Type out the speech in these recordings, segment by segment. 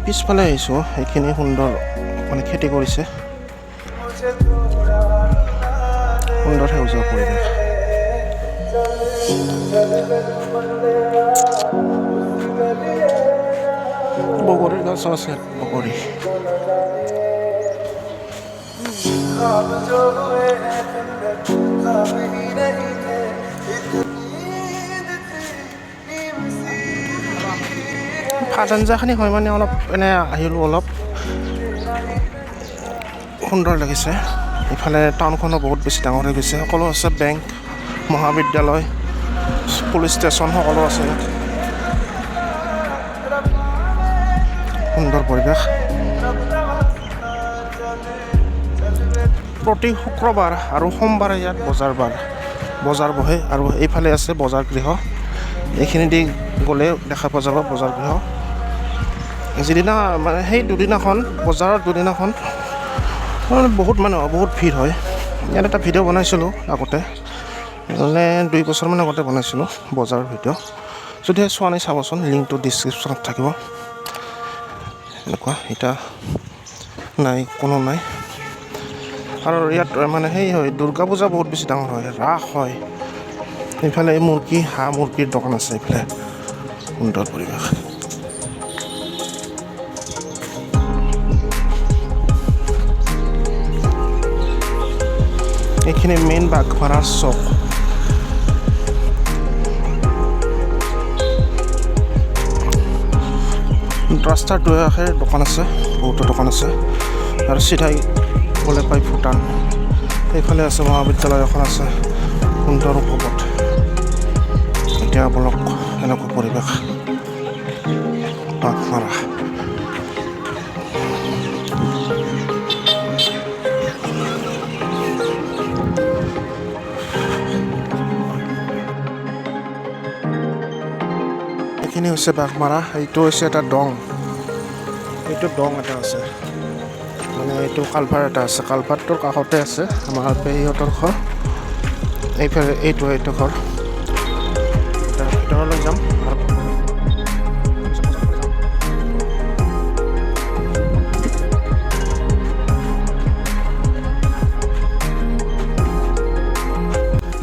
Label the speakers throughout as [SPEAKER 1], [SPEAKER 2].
[SPEAKER 1] পিছফালে আহিছোঁ এইখিনি সুন্দৰ মানে খেতি কৰিছে সুন্দৰ সেউজীয়া পৰিৱেশ বগৰীৰ গছো আছে বগৰী ভাত আঞ্জাখিনি হয় মানে অলপ এনে আহিলোঁ অলপ সুন্দৰ লাগিছে ইফালে টাউনখনো বহুত বেছি ডাঙৰ হৈ গৈছে সকলো আছে বেংক মহাবিদ্যালয় পুলিচ ষ্টেচন সকলো আছে ইয়াত সুন্দৰ পৰিৱেশ প্ৰতি শুক্ৰবাৰ আৰু সোমবাৰে ইয়াত বজাৰ বহে আৰু এইফালে আছে বজাৰ গৃহ এইখিনি দি গ'লে দেখা পোৱা যাব বজাৰ গৃহ যিদিনা মানে সেই দুদিনাখন বজাৰৰ দুদিনাখন বহুত মানুহ বহুত ভিৰ হয় ইয়াত এটা ভিডিঅ' বনাইছিলোঁ আগতে মানে 2 বছৰমান আগতে বনাইছিলোঁ বজাৰৰ ভিডিঅ' যদিহে চোৱা নাই চাবচোন লিংকটো ডিছক্ৰিপশ্যনত থাকিব এনেকুৱা এতিয়া নাই কোনো নাই আৰু ইয়াত মানে সেই হয় দুৰ্গা পূজা বহুত বেছি ডাঙৰ হয় ৰাস হয় এইফালে মুৰ্গী হাঁহ মুৰ্গীৰ দোকান আছে এইফালে সুন্দৰ পৰিৱেশ এইখিনি মেইন বাগমাৰাৰ চক ৰাস্তাৰ দুই কাষে দোকান আছে বহুতো দোকান আছে আৰু চিধাই গ'লে পাই ভূটান এইফালে আছে মহাবিদ্যালয় এখন আছে সুন্দৰ উপপথ এতিয়া আপোনালোক এনেকুৱা পৰিৱেশ বাগমাৰা এইখিনি হৈছে বাগমাৰা এইটো হৈছে এটা দং এইটো দং এটা আছে মানে এইটো কালভাৰ এটা আছে কালভাৰটোৰ কাষতে আছে আমাৰ পেহীহঁতৰ ঘৰ এইফালে এইটো ঘৰ ভিতৰলৈ যাম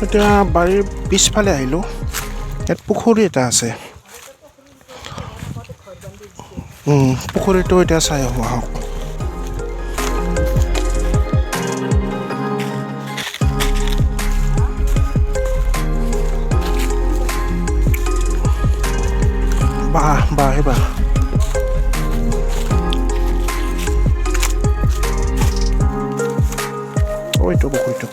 [SPEAKER 1] এতিয়া বাৰীৰ পিছফালে আহিলোঁ ইয়াত পুখুৰী এটা আছে পুখুৰীটো এতিয়া চাই আহক বাহ ওইটো পুখুৰীটো